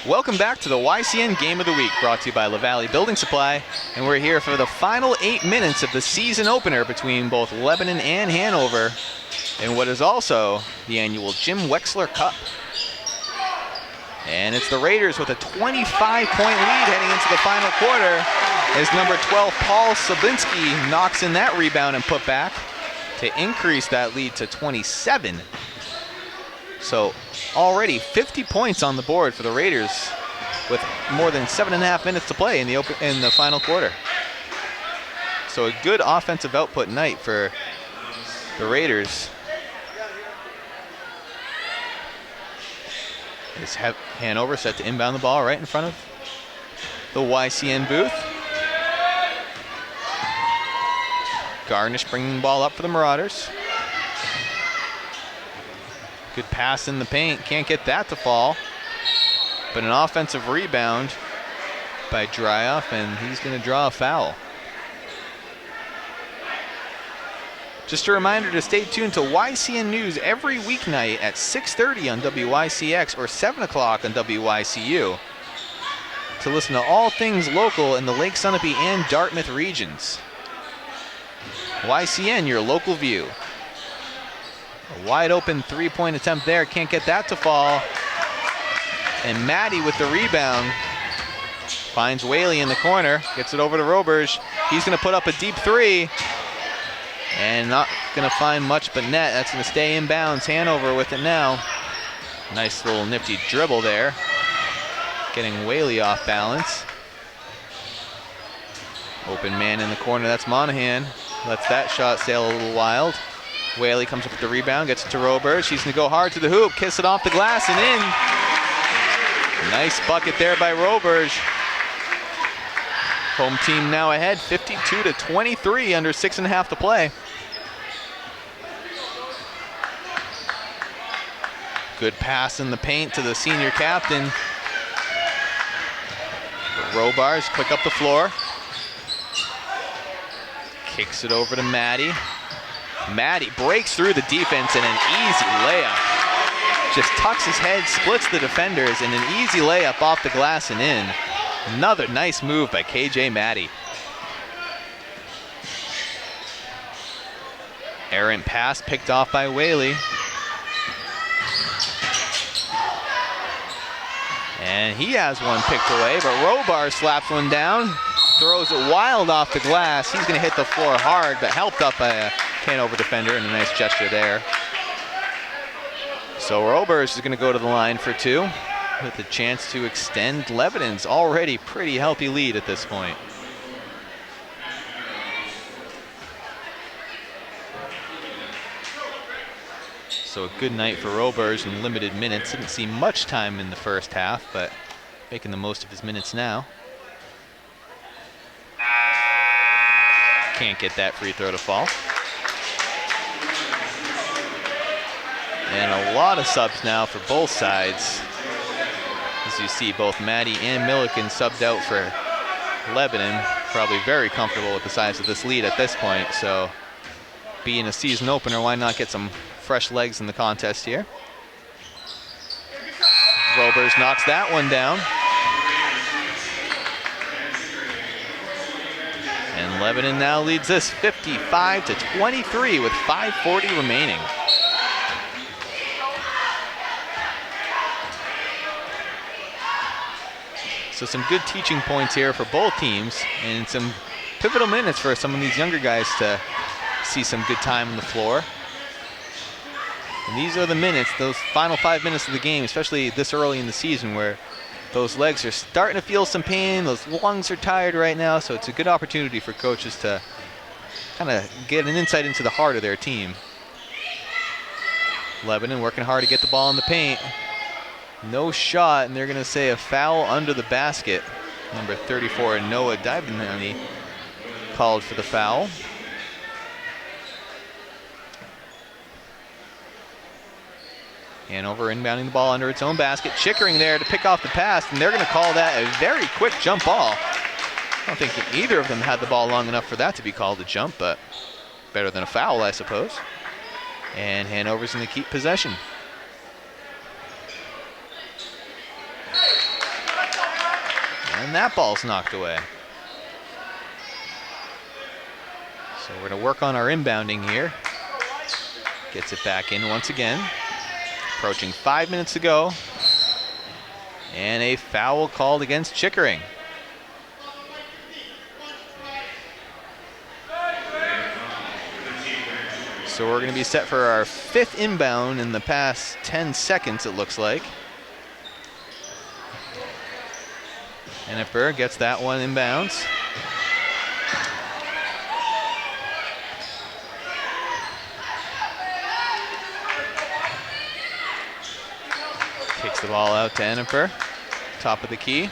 Welcome back to the YCN Game of the Week, brought to you by LaValle Building Supply, and we're here for the final 8 minutes of the season opener between both Lebanon and Hanover, in what is also the annual Jim Wexler Cup. And it's the Raiders with a 25-point lead heading into the final quarter, as number 12 Paul Sabinski knocks in that rebound and put back to increase that lead to 27. So already 50 points on the board for the Raiders with more than 7.5 minutes to play in the final quarter. So a good offensive output night for the Raiders. Is Hanover set to inbound the ball right in front of the YCN booth. Garnish bringing the ball up for the Marauders. Good pass in the paint, can't get that to fall. But an offensive rebound by Dryoff, and he's going to draw a foul. Just a reminder to stay tuned to YCN News every weeknight at 6:30 on WYCX or 7 o'clock on WYCU to listen to all things local in the Lake Sunapee and Dartmouth regions. YCN, your local view. A wide open three-point attempt there, can't get that to fall. And Maddie with the rebound finds Whaley in the corner, gets it over to Roberge. He's going to put up a deep three and not going to find much but net. That's going to stay in bounds. Hanover with it now. Nice little nifty dribble there, getting Whaley off balance. Open man in the corner, that's Monahan. Lets that shot sail a little wild. Whaley comes up with the rebound, gets it to Roberge. He's going to go hard to the hoop, kiss it off the glass and in. Nice bucket there by Roberge. Home team now ahead, 52-23, under 6.5 to play. Good pass in the paint to the senior captain. Robards quick up the floor. Kicks it over to Maddie. Maddie breaks through the defense and an easy layup. Just tucks his head, splits the defenders, and an easy layup off the glass and in. Another nice move by KJ Maddie. Errant pass picked off by Whaley. And he has one picked away, but Robar slaps one down. Throws it wild off the glass. He's going to hit the floor hard, but helped up by a Hanover defender, and a nice gesture there. So Roberge is going to go to the line for two with a chance to extend Lebanon's already pretty healthy lead at this point. So a good night for Roberge in limited minutes. Didn't see much time in the first half, but making the most of his minutes now. Can't get that free throw to fall. And a lot of subs now for both sides. As you see, both Maddie and Milliken subbed out for Lebanon. Probably very comfortable with the size of this lead at this point. So being a season opener, why not get some fresh legs in the contest here? Roberge knocks that one down. And Lebanon now leads this 55-23 with 5:40 remaining. So some good teaching points here for both teams, and some pivotal minutes for some of these younger guys to see some good time on the floor. And these are the minutes, those final 5 minutes of the game, especially this early in the season, where those legs are starting to feel some pain, those lungs are tired right now, so it's a good opportunity for coaches to kind of get an insight into the heart of their team. Lebanon working hard to get the ball in the paint. No shot, and they're going to say a foul under the basket. Number 34, Noah Divenani, called for the foul. Hanover inbounding the ball under its own basket. Chickering there to pick off the pass, and they're going to call that a very quick jump ball. I don't think that either of them had the ball long enough for that to be called a jump, but better than a foul, I suppose. And Hanover's going to keep possession. And that ball's knocked away. So we're going to work on our inbounding here. Gets it back in once again. Approaching 5 minutes to go. And a foul called against Chickering. So we're going to be set for our 5th inbound in the past 10 seconds, it looks like. Hanover gets that one inbounds. Kicks the ball out to Hanover, top of the key.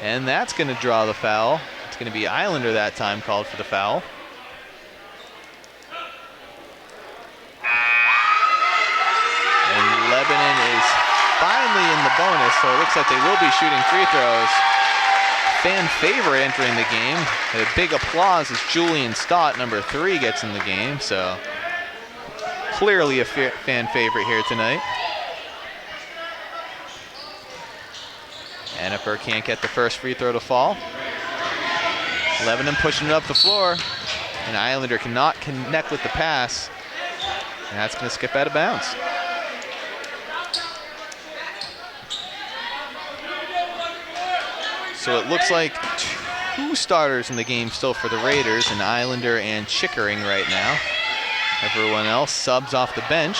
And that's going to draw the foul. It's going to be Islander that time called for the foul. And Lebanon is finally in the bonus, so it looks like they will be shooting free throws. Fan favorite entering the game. A big applause as Julian Stott, number 3, gets in the game, so clearly a fan favorite here tonight. Hanover can't get the first free throw to fall. Lebanon pushing it up the floor, and Islander cannot connect with the pass, and that's going to skip out of bounds. So it looks like 2 starters in the game still for the Raiders, an Islander and Chickering right now. Everyone else subs off the bench.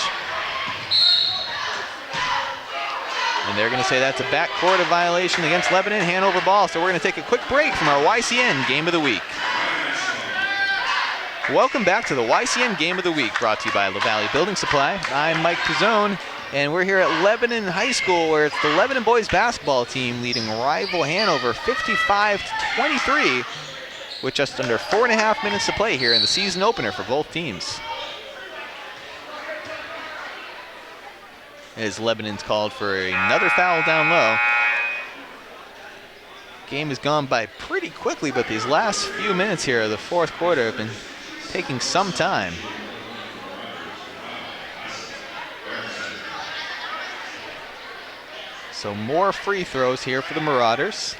And they're going to say that's a backcourt violation against Lebanon. Hanover ball. So we're going to take a quick break from our YCN Game of the Week. Welcome back to the YCN Game of the Week, brought to you by LaValle Building Supply. I'm Mike Pizzone, and we're here at Lebanon High School, where it's the Lebanon boys basketball team leading rival Hanover 55-23, with just under 4.5 minutes to play here in the season opener for both teams. As Lebanon's called for another foul down low. Game has gone by pretty quickly, but these last few minutes here of the 4th quarter have been taking some time. So more free throws here for the Marauders.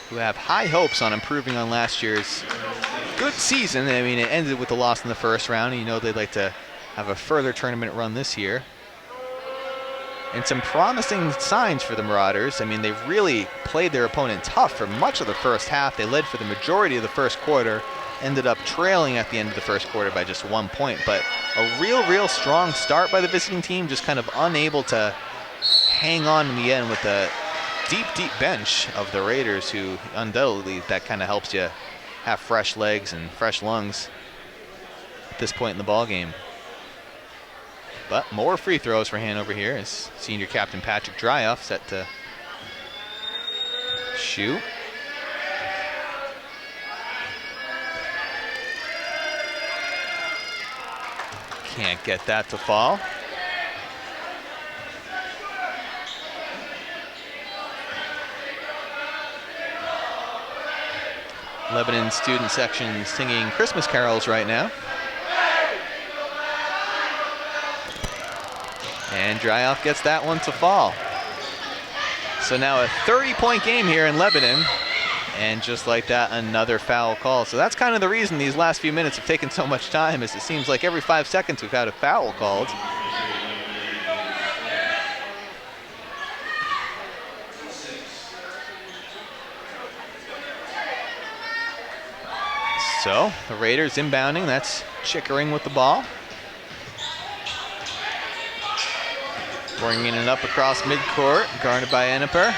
Who have high hopes on improving on last year's good season. I mean, it ended with a loss in the first round, and you know they'd like to have a further tournament run this year. And some promising signs for the Marauders. I mean, they really played their opponent tough for much of the first half. They led for the majority of the first quarter, ended up trailing at the end of the first quarter by just 1 point. But a real strong start by the visiting team, just kind of unable to hang on in the end with the deep bench of the Raiders, who undoubtedly that kind of helps you have fresh legs and fresh lungs at this point in the ball game. But more free throws for Hanover here as senior captain Patrick Dryoff set to shoot. Can't get that to fall. Lebanon student section singing Christmas carols right now. And Dryoff gets that one to fall. So now a 30-point game here in Lebanon. And just like that, another foul call. So that's kind of the reason these last few minutes have taken so much time, is it seems like every 5 seconds we've had a foul called. So the Raiders inbounding, that's Chickering with the ball. Bringing it up across midcourt, guarded by Hanover.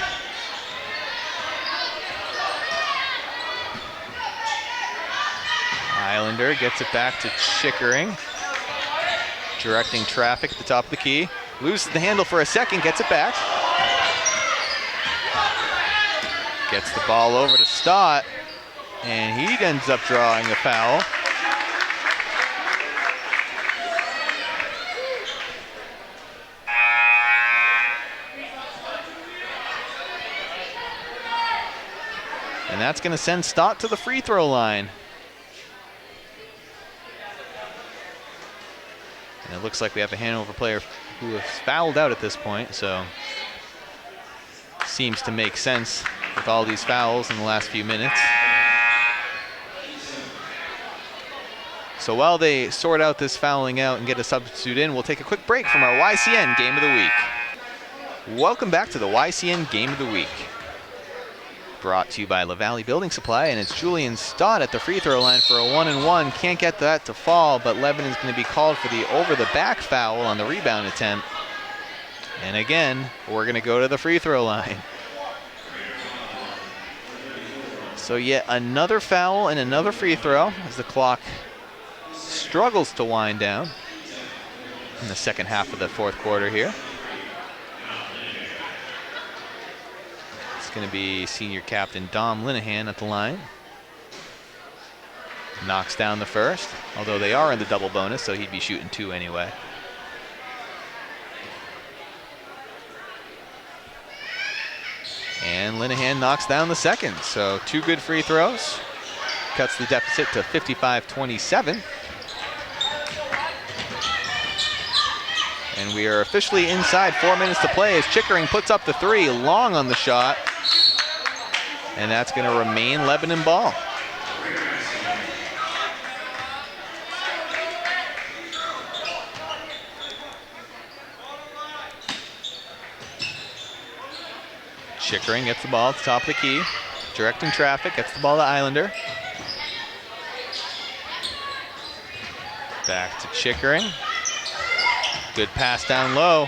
Islander gets it back to Chickering. Directing traffic at the top of the key. Loses the handle for a second, gets it back. Gets the ball over to Stott, and he ends up drawing a foul. And that's going to send Stott to the free throw line. And it looks like we have a Hanover player who has fouled out at this point, so seems to make sense with all these fouls in the last few minutes. So while they sort out this fouling out and get a substitute in, we'll take a quick break from our YCN Game of the Week. Welcome back to the YCN Game of the Week. Brought to you by La Valley Building Supply, and it's Julian Stott at the free throw line for a 1-and-1. Can't get that to fall, but Lebanon's going to be called for the over-the-back foul on the rebound attempt. And again, we're going to go to the free throw line. So yet another foul and another free throw as the clock struggles to wind down in the second half of the fourth quarter here. It's going to be senior captain Dom Linehan at the line. Knocks down the first, although they are in the double bonus, so he'd be shooting 2 anyway. And Linehan knocks down the second, so 2 good free throws. Cuts the deficit to 55-27. And we are officially inside 4 minutes to play as Chickering puts up the 3, long on the shot. And that's going to remain Lebanon ball. Chickering gets the ball at the top of the key. Directing traffic, gets the ball to Islander. Back to Chickering. Good pass down low.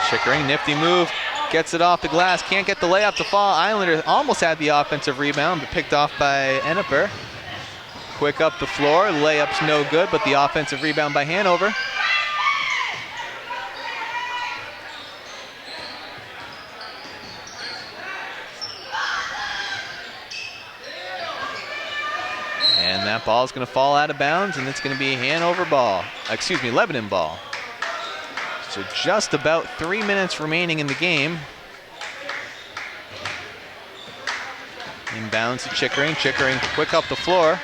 Chickering, nifty move. Gets it off the glass, can't get the layup to fall. Islander almost had the offensive rebound, but picked off by Hanover. Quick up the floor, layup's no good, but the offensive rebound by Hanover. And that ball is going to fall out of bounds, and it's going to be Lebanon ball. So just about 3 minutes remaining in the game. Inbounds to Chickering. Chickering quick up the floor.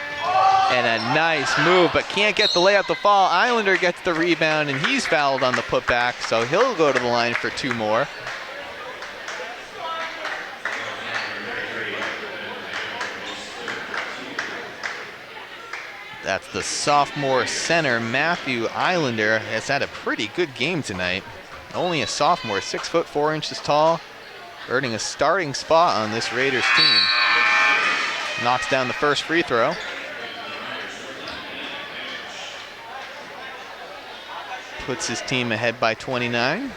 And a nice move, but can't get the layup to fall. Islander gets the rebound, and he's fouled on the putback, so he'll go to the line for 2 more. That's the sophomore center, Matthew Islander. Has had a pretty good game tonight. Only a sophomore, 6'4" tall, earning a starting spot on this Raiders team. Knocks down the first free throw. Puts his team ahead by 29.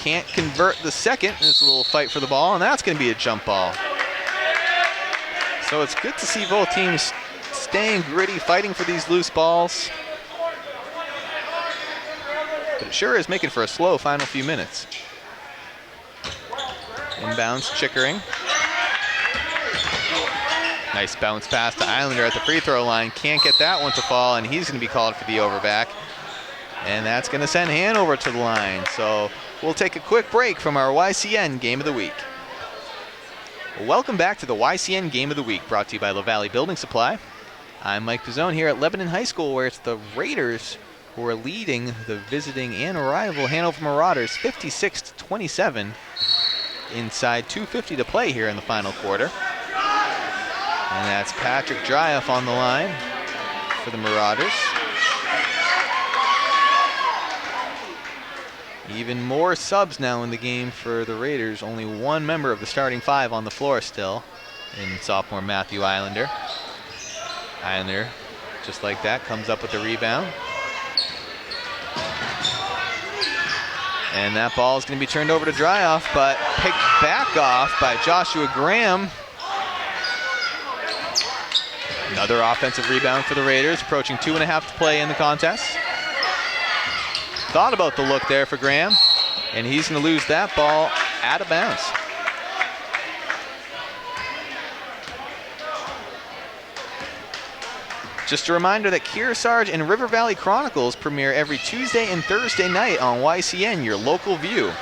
Can't convert the second. There's a little fight for the ball, and that's going to be a jump ball. So it's good to see both teams staying gritty, fighting for these loose balls. But it sure is making for a slow final few minutes. Inbounds, Chickering. Nice bounce pass to Islander at the free throw line. Can't get that one to fall, and he's going to be called for the overback. And that's going to send Hanover to the line. So we'll take a quick break from our YCN Game of the Week. Welcome back to the YCN Game of the Week, brought to you by La Valley Building Supply. I'm Mike Pizzone here at Lebanon High School, where it's the Raiders who are leading the visiting and rival Hanover Marauders 56-27. Inside 2:50 to play here in the final quarter. And that's Patrick Dryoff on the line for the Marauders. Even more subs now in the game for the Raiders. Only 1 member of the starting 5 on the floor still in sophomore Matthew Islander. Islander, just like that, comes up with the rebound. And that ball is going to be turned over to Dryoff, but picked back off by Joshua Graham. Another offensive rebound for the Raiders, approaching 2.5 to play in the contest. Thought about the look there for Graham, and he's going to lose that ball out of bounds. Just a reminder that Kearsarge and River Valley Chronicles premiere every Tuesday and Thursday night on YCN, your local view.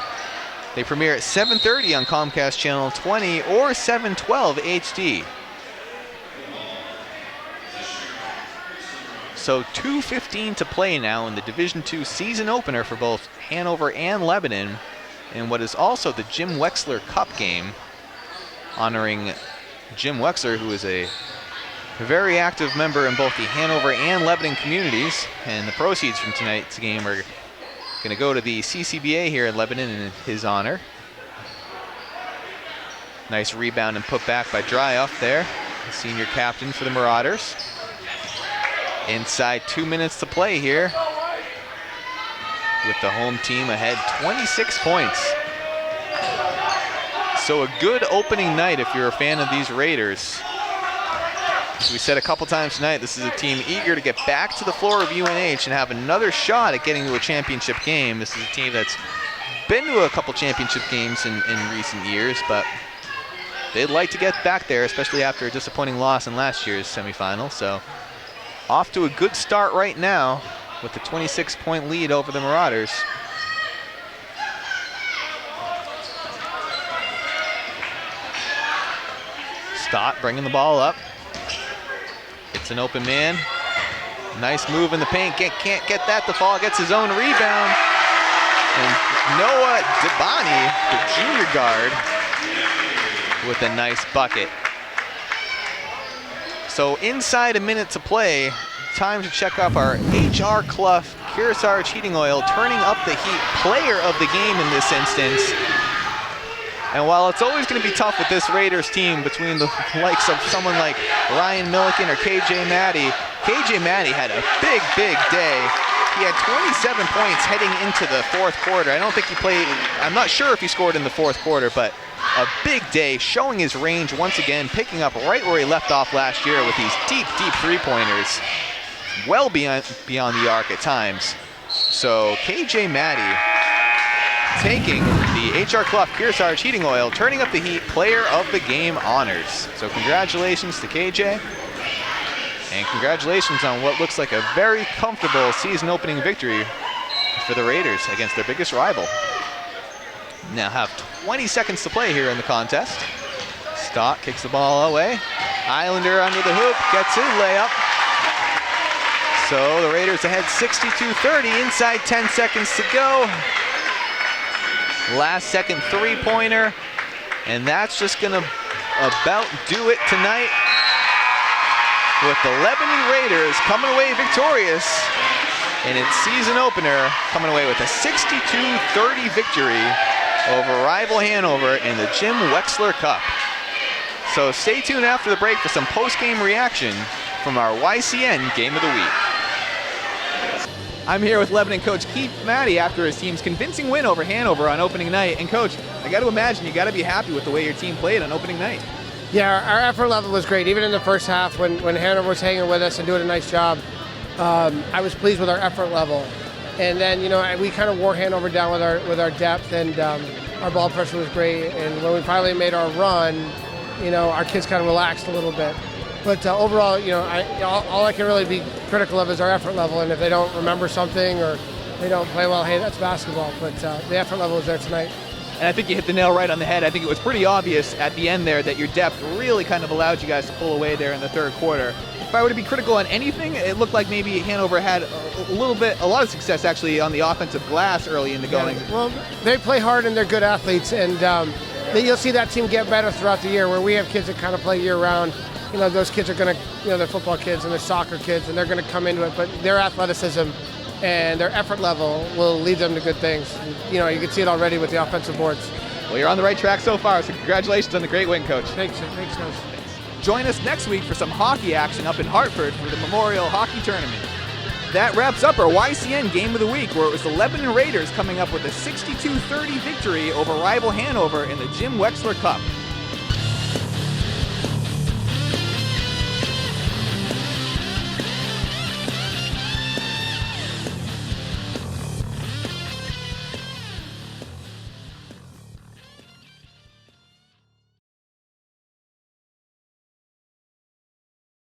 They premiere at 7:30 on Comcast Channel 20 or 712 HD. So 2:15 to play now in the Division II season opener for both Hanover and Lebanon, in what is also the Jim Wexler Cup game, honoring Jim Wexler, who is a very active member in both the Hanover and Lebanon communities. And the proceeds from tonight's game are going to go to the CCBA here in Lebanon in his honor. Nice rebound and put back by Dryoff there, the senior captain for the Marauders. Inside 2 minutes to play here, with the home team ahead 26 points. So a good opening night if you're a fan of these Raiders. As we said a couple times tonight, this is a team eager to get back to the floor of UNH and have another shot at getting to a championship game. This is a team that's been to a couple championship games in recent years, but they'd like to get back there, especially after a disappointing loss in last year's semifinal. So off to a good start right now with the 26-point lead over the Marauders. Stott bringing the ball up. It's an open man. Nice move in the paint. Can't get that to fall. Gets his own rebound. And Noah Debani, the junior guard, with a nice bucket. So inside a minute to play, time to check off our HR Clough Kearsarge Heating Oil Turning Up the Heat player of the game in this instance. And while it's always going to be tough with this Raiders team between the likes of someone like Ryan Milliken or KJ Maddie had a big day. He had 27 points heading into the fourth quarter. I don't think he played, I'm not sure if he scored in the fourth quarter, but a big day, showing his range once again, picking up right where he left off last year with these deep three-pointers, well beyond the arc at times. So KJ Maddie taking the HR Clough Kearsarge Heating Oil Turning Up the Heat player of the game honors. So congratulations to KJ, and congratulations on what looks like a very comfortable season opening victory for the Raiders against their biggest rival. Now have 20 seconds to play here in the contest. Stott kicks the ball away. Islander under the hoop, gets his layup. So the Raiders ahead 62-30, inside 10 seconds to go. Last second three-pointer, and that's just gonna about do it tonight, with the Lebanon Raiders coming away victorious in its season opener, coming away with a 62-30 victory over rival Hanover in the Jim Wexler Cup. So stay tuned after the break for some post-game reaction from our YCN Game of the Week. I'm here with Lebanon coach Keith Maddie after his team's convincing win over Hanover on opening night. And coach, I got to imagine you got to be happy with the way your team played on opening night. Yeah, our effort level was great. Even in the first half when Hanover was hanging with us and doing a nice job, I was pleased with our effort level. And then, you know, we kind of wore Hanover down with our depth, and our ball pressure was great. And when we finally made our run, you know, our kids kind of relaxed a little bit. But overall, you know, all I can really be critical of is our effort level. And if they don't remember something or they don't play well, hey, that's basketball. But the effort level was there tonight. And I think you hit the nail right on the head. I think it was pretty obvious at the end there that your depth really kind of allowed you guys to pull away there in the third quarter. If I were to be critical on anything, it looked like maybe Hanover had a lot of success actually on the offensive glass early in the going. Yeah, well, they play hard and they're good athletes, and you'll see that team get better throughout the year, where we have kids that kind of play year-round. You know, those kids are going to, you know, they're football kids and they're soccer kids, and they're going to come into it, but their athleticism and their effort level will lead them to good things. And, you know, you can see it already with the offensive boards. Well, you're on the right track so far, so congratulations on the great win, Coach. Thanks, Coach. Join us next week for some hockey action up in Hartford for the Memorial Hockey Tournament. That wraps up our YCN Game of the Week, where it was the Lebanon Raiders coming up with a 62-30 victory over rival Hanover in the Jim Wexler Cup.